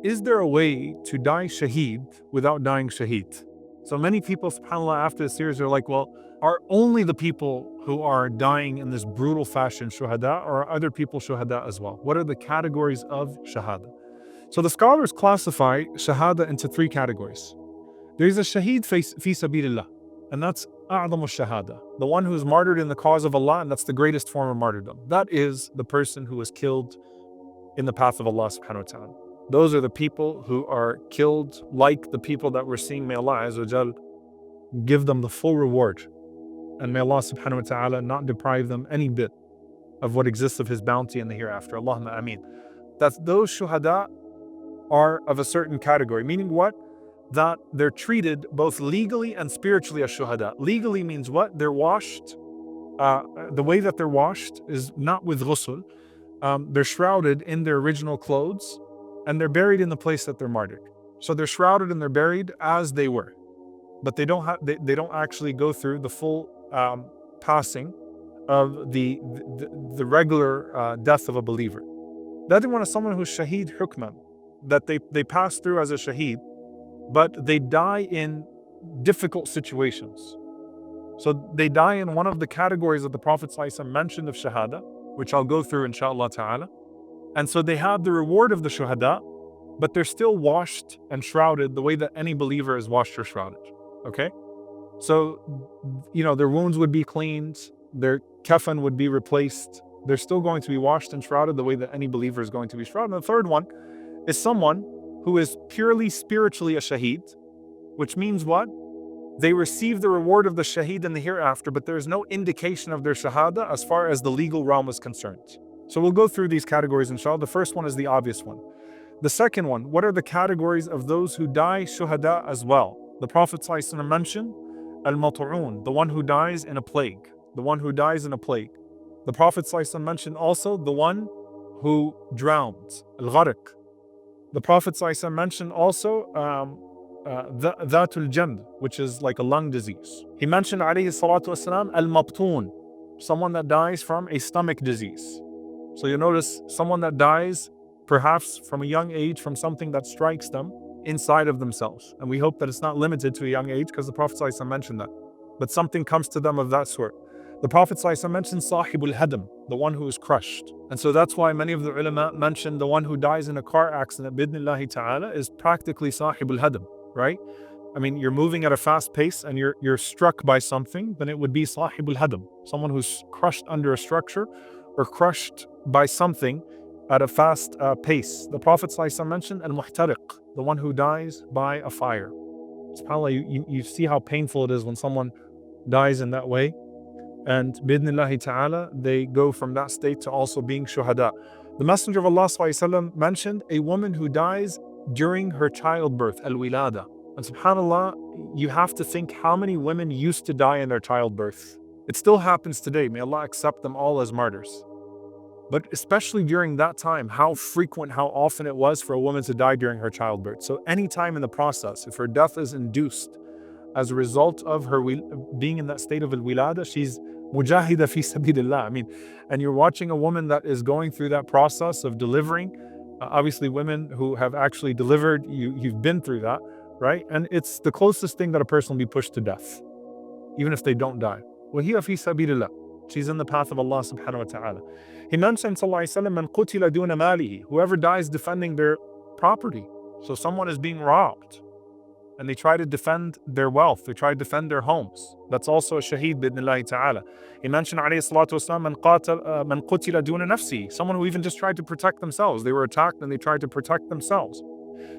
is there a way to die shaheed without dying shaheed? So many people, subhanAllah, after the series are like, well, are only the people who are dying in this brutal fashion shuhada, or are other people shuhada as well? What are the categories of shahada? So the scholars classify shahada into three categories. There is a shaheed fi sabilillah, and that's a'zamu shahada, the one who is martyred in the cause of Allah, and that's the greatest form of martyrdom. That is the person who is killed in the path of Allah subhanahu wa ta'ala. Those are the people who are killed like the people that we're seeing. May Allah Azza wa Jal give them the full reward, and may Allah subhanahu wa ta'ala not deprive them any bit of what exists of His bounty in the hereafter. Allahumma Aamin. That those shuhada are of a certain category, meaning what? That they're treated both legally and spiritually as shuhada. Legally means what? They're washed. The way that they're washed is not with ghusl. They're shrouded in their original clothes, and they're buried in the place that they're martyred. So they're shrouded and they're buried as they were, but they don't actually go through the full passing of the regular death of a believer. That one is someone who's shaheed hukman, that they pass through as a shaheed, but they die in difficult situations. So they die in one of the categories that the Prophet ﷺ mentioned of shahada, which I'll go through inshallah ta'ala. And so they have the reward of the shuhada, but they're still washed and shrouded the way that any believer is washed or shrouded. Okay? So, their wounds would be cleaned, their kafan would be replaced. They're still going to be washed and shrouded the way that any believer is going to be shrouded. And the third one is someone who is purely spiritually a shaheed, which means what? They receive the reward of the shaheed in the hereafter, but there's no indication of their shahada as far as the legal realm is concerned. So we'll go through these categories inshallah. The first one is the obvious one. The second one, what are the categories of those who die shuhada as well? The Prophet ﷺ mentioned al-mat'un, the one who dies in a plague. The one who dies in a plague. The Prophet ﷺ mentioned also the one who drowns, al-gharq. The Prophet ﷺ mentioned also dhatul jand, which is like a lung disease. He mentioned alayhi salatu wasalam al-mabtun, someone that dies from a stomach disease. So you notice someone that dies perhaps from a young age from something that strikes them inside of themselves. And we hope that it's not limited to a young age, because the Prophet ﷺ mentioned that. But something comes to them of that sort. The Prophet ﷺ mentioned sahibul hadam, the one who is crushed. And so that's why many of the ulama mentioned the one who dies in a car accident, bidnillahi ta'ala, is practically sahibul hadam, right? I mean, you're moving at a fast pace and you're struck by something, then it would be sahibul hadam, someone who's crushed under a structure or crushed by something at a fast pace. The Prophet ﷺ mentioned al-muhtariq, the one who dies by a fire. SubhanAllah, you see how painful it is when someone dies in that way. And bidnillahi ta'ala, they go from that state to also being shuhada. The Messenger of Allah ﷺ mentioned a woman who dies during her childbirth, al-wilada. And subhanAllah, you have to think how many women used to die in their childbirth. It still happens today. May Allah accept them all as martyrs. But especially during that time, how frequent, how often it was for a woman to die during her childbirth. So any time in the process, if her death is induced as a result of her being in that state of al-wilada, she's mujahida fi sabilillah. I mean, and you're watching a woman that is going through that process of delivering. Obviously, women who have actually delivered, you've been through that, right? And it's the closest thing that a person will be pushed to death, even if they don't die. وَهِيَ فِي سَبِيلِ اللَّهِ. She's in the path of Allah subhanahu wa ta'ala. He mentioned, sallallahu alayhi wa sallam, مَنْ قُتِلَ دُونَ مَالِهِ, whoever dies defending their property. So someone is being robbed, and they try to defend their wealth, they try to defend their homes. That's also a shaheed bidnillahi ta'ala. He mentioned alayhi salatu wasalam, مَنْ قُتِلَ دُونَ نَفْسِهِ, someone who even just tried to protect themselves. They were attacked and they tried to protect themselves.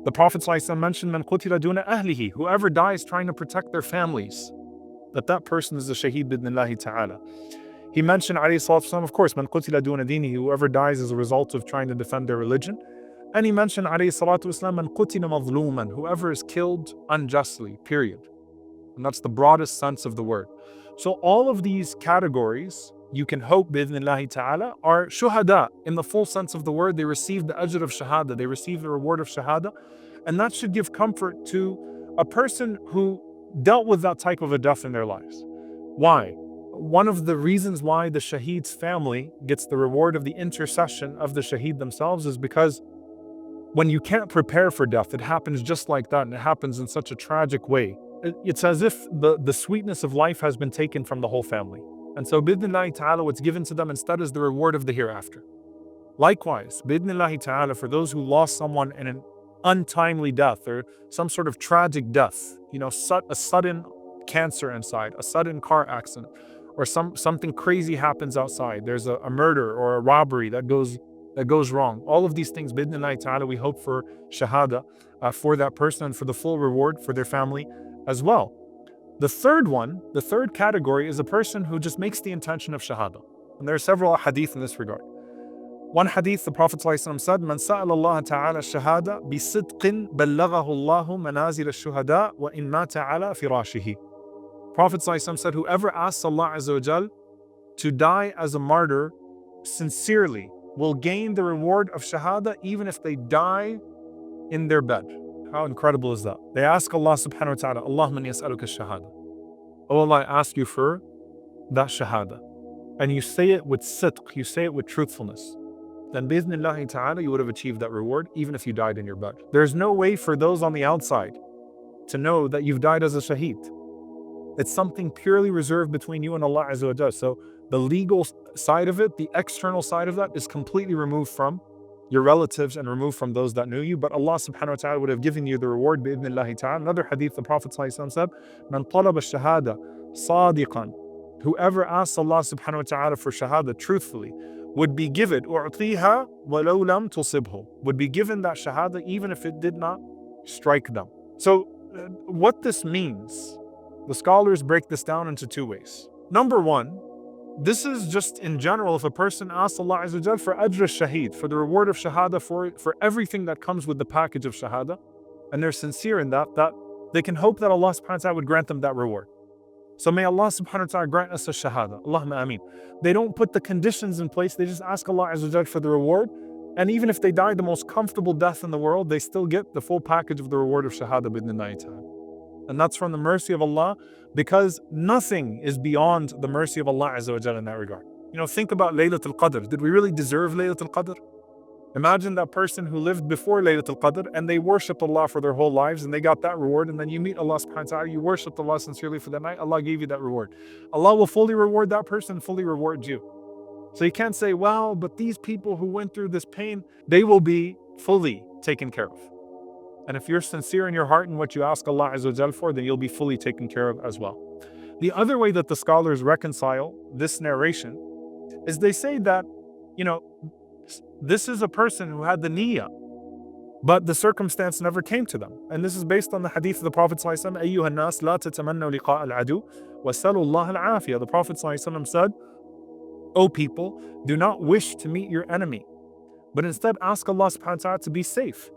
The Prophet ﷺ mentioned, مَنْ قُتِلَ دُونَ أَهْلِهِ, whoever dies trying to protect their families, that person is a shaheed bidnillahi ta'ala. He mentioned, alayhi salatu wasalam, of course, مَنْ قُتِلَ دُونَ دِينِهِ, whoever dies as a result of trying to defend their religion. And he mentioned, alayhi salatu wasalam, مَنْ قُتِلَ مَظْلُومًا, whoever is killed unjustly, period. And that's the broadest sense of the word. So all of these categories, you can hope, bi'idhnillahi ta'ala, are shuhada in the full sense of the word. They receive the ajr of shahada, they receive the reward of shahada. And that should give comfort to a person who dealt with that type of a death in their lives. Why? One of the reasons why the shaheed's family gets the reward of the intercession of the shaheed themselves is because when you can't prepare for death, it happens just like that, and it happens in such a tragic way. It's as if the sweetness of life has been taken from the whole family. And so, bidnillahi ta'ala, what's given to them instead is the reward of the hereafter. Likewise, bidnillahi ta'ala, for those who lost someone in an untimely death or some sort of tragic death, a sudden cancer inside, a sudden car accident, or something crazy happens outside. There's a murder or a robbery that goes wrong. All of these things, bidnillahi ta'ala, we hope for shahada for that person and for the full reward for their family as well. The third category is a person who just makes the intention of shahada. And there are several hadith in this regard. One hadith, the Prophet ﷺ said, "Man sa'ala Allah ta'ala shahada bi sidqin ballaghahu Allahu manazil ash-shuhada wa in mata ala firashihi." Prophet ﷺ said, whoever asks Allah Azza wa Jal to die as a martyr sincerely will gain the reward of shahada even if they die in their bed. How incredible is that? They ask Allah subhanahu wa ta'ala, Allahumma inni as'aluka shahada. Oh Allah, I ask you for that shahada. And you say it with sidq, you say it with truthfulness. Then bi'idhnillahi ta'ala, you would have achieved that reward even if you died in your bed. There's no way for those on the outside to know that you've died as a shaheed. It's something purely reserved between you and Allah Azza wa Jal. So the legal side of it, the external side of that is completely removed from your relatives and removed from those that knew you. But Allah subhanahu wa ta'ala would have given you the reward bi'idhnillahi ta'ala. Another hadith, the Prophet ﷺ said, "Man talaba shahada sadiqan." Whoever asks Allah subhanahu wa ta'ala for shahada truthfully would be given u'tiha walau lam tusibhu, would be given that shahada even if it did not strike them. So what this means, the scholars break this down into two ways. Number one, this is just in general, if a person asks Allah Azza wa Jal for ajr shaheed, for the reward of shahada, for everything that comes with the package of shahada, and they're sincere in that they can hope that Allah subhanahu wa ta'ala would grant them that reward. So may Allah subhanahu wa ta'ala grant us a shahada. Allahumma Aamin. They don't put the conditions in place, they just ask Allah Azza wa Jal for the reward. And even if they die the most comfortable death in the world, they still get the full package of the reward of shahada bidnillahi ta'ala. And that's from the mercy of Allah, because nothing is beyond the mercy of Allah Azza wa Jal in that regard. Think about Laylatul Qadr. Did we really deserve Laylatul Qadr? Imagine that person who lived before Laylatul Qadr and they worshipped Allah for their whole lives and they got that reward, and then you meet Allah subhanahu wa ta'ala, you worshipped Allah sincerely for that night, Allah gave you that reward. Allah will fully reward that person, fully reward you. So you can't say, well, but these people who went through this pain, they will be fully taken care of. And if you're sincere in your heart in what you ask Allah Azza wa Jal for, then you'll be fully taken care of as well. The other way that the scholars reconcile this narration is they say that, this is a person who had the niyyah, but the circumstance never came to them. And this is based on the hadith of the Prophet ﷺ, أَيُّهَا النَّاسِ لَا تَتَمَنَّوْا لِقَاءَ الْعَدُوِّ وَاسْأَلُوا اللَّهَ الْعَافِيَةَ. The Prophet ﷺ said, O people, do not wish to meet your enemy, but instead ask Allah subhanahu wa ta'ala to be safe.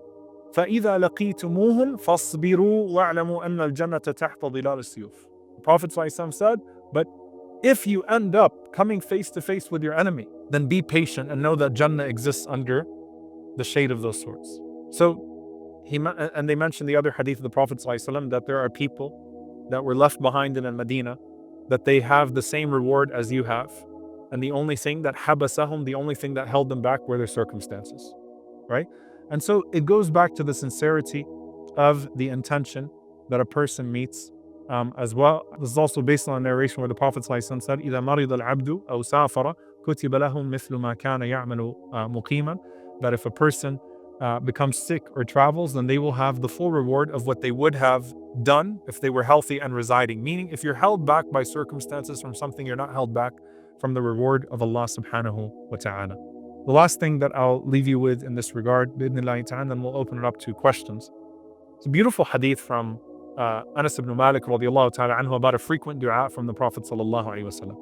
فَإِذَا لَقِيتُمُوهُمْ فَاصْبِرُوا وَاعْلَمُوا أَنَّ الْجَنَّةَ تَحْتَ ظِلَالِ السُّيُوفِ. The Prophet ﷺ said, but if you end up coming face to face with your enemy, then be patient and know that Jannah exists under the shade of those swords. So, they mentioned the other hadith of the Prophet ﷺ that there are people that were left behind in Medina, that they have the same reward as you have. And the only thing that habasahum, the only thing that held them back were their circumstances, right? And so it goes back to the sincerity of the intention that a person meets as well. This is also based on a narration where the Prophet ﷺ said, إِذَا مَرِضَ الْعَبْدُ أَوْ سَافَرَ كُتِبَ لَهُ مِثْلُ مَا كَانَ يَعْمَلُ مُقِيمًا. That if a person becomes sick or travels, then they will have the full reward of what they would have done if they were healthy and residing. Meaning, if you're held back by circumstances from something, you're not held back from the reward of Allah subhanahu wa ta'ala. The last thing that I'll leave you with in this regard, bi'idhnillahi ta'ala, then we'll open it up to questions. It's a beautiful hadith from Anas ibn Malik radiallahu ta'ala anhu about a frequent dua from the Prophet sallallahu alaihi wasallam,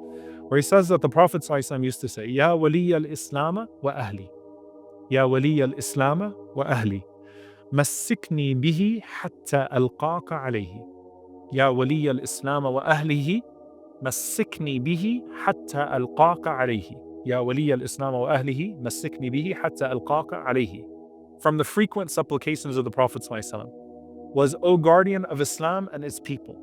where he says that the Prophet sallallahu alaihi wasallam used to say, Ya wali al-Islam wa ahli, Ya wali al-Islam wa ahli, massikni bihi hatta alqaqa alayhi. Ya wali al-Islam wa ahlihi, massikni bihi hatta alqaqa alayhi. Ya wali al-Islam wa ahlihi, massikni bihi hatta alqaqa alayhi. From the frequent supplications of the Prophet sallallahu alaihi wasallam was, O guardian of Islam and its people,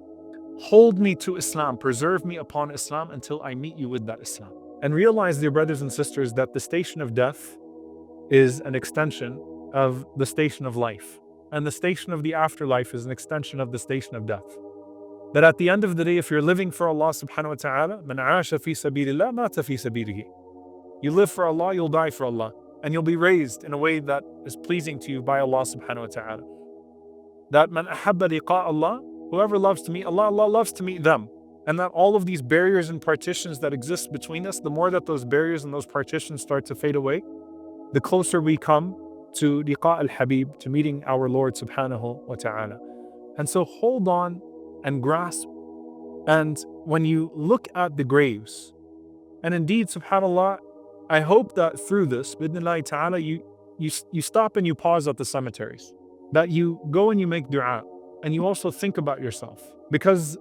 hold me to Islam, preserve me upon Islam until I meet you with that Islam. And realize, dear brothers and sisters, that the station of death is an extension of the station of life. And the station of the afterlife is an extension of the station of death. That at the end of the day, if you're living for Allah subhanahu wa ta'ala, man aasha fi sabilillah, mata fi sabilihi. You live for Allah, you'll die for Allah. And you'll be raised in a way that is pleasing to you by Allah subhanahu wa ta'ala. That man ahabba liqa Allah, whoever loves to meet Allah, Allah loves to meet them. And that all of these barriers and partitions that exist between us, the more that those barriers and those partitions start to fade away, the closer we come to liqa al-habib, to meeting our Lord subhanahu wa ta'ala. And so hold on and grasp. And when you look at the graves, and indeed, subhanAllah, I hope that through this, bidnillahi ta'ala, you stop and you pause at the cemeteries. That you go and you make dua, and you also think about yourself. Because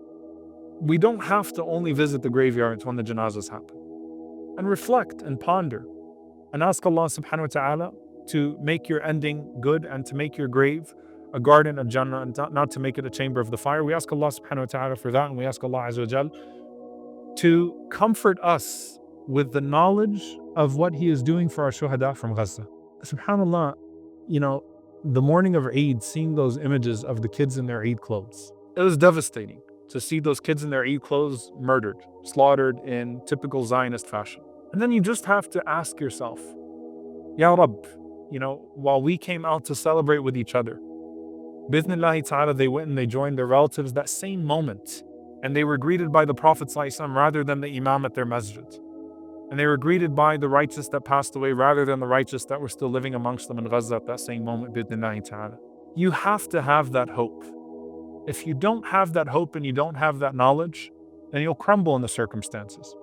we don't have to only visit the graveyards when the janazas happen. And reflect and ponder and ask Allah subhanahu wa ta'ala to make your ending good and to make your grave a garden of Jannah and not to make it a chamber of the fire. We ask Allah subhanahu wa ta'ala for that, and we ask Allah azza wa jal to comfort us with the knowledge of what He is doing for our shuhada from Gaza. SubhanAllah, the morning of Eid, seeing those images of the kids in their Eid clothes, it was devastating to see those kids in their Eid clothes murdered, slaughtered in typical Zionist fashion. And then you just have to ask yourself, Ya Rabb, while we came out to celebrate with each other, Bithnillahi ta'ala, they went and they joined their relatives that same moment. And they were greeted by the Prophet ﷺ rather than the Imam at their masjid. And they were greeted by the righteous that passed away rather than the righteous that were still living amongst them in Gaza at that same moment, Bithnillahi ta'ala. You have to have that hope. If you don't have that hope and you don't have that knowledge, then you'll crumble in the circumstances.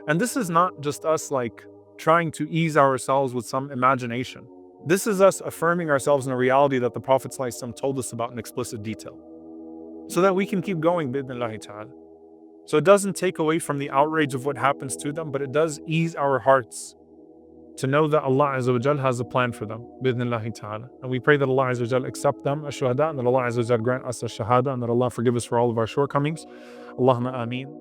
And this is not just us trying to ease ourselves with some imagination. This is us affirming ourselves in a reality that the Prophet ﷺ told us about in explicit detail, so that we can keep going, bidnillahi ta'ala. So it doesn't take away from the outrage of what happens to them, but it does ease our hearts to know that Allah azza wa jal has a plan for them, bidnillahi ta'ala. And we pray that Allah azza wa jal accept them as shuhada, and that Allah azza wa jal grant us a shahada, and that Allah forgive us for all of our shortcomings. Allahumma Aamin.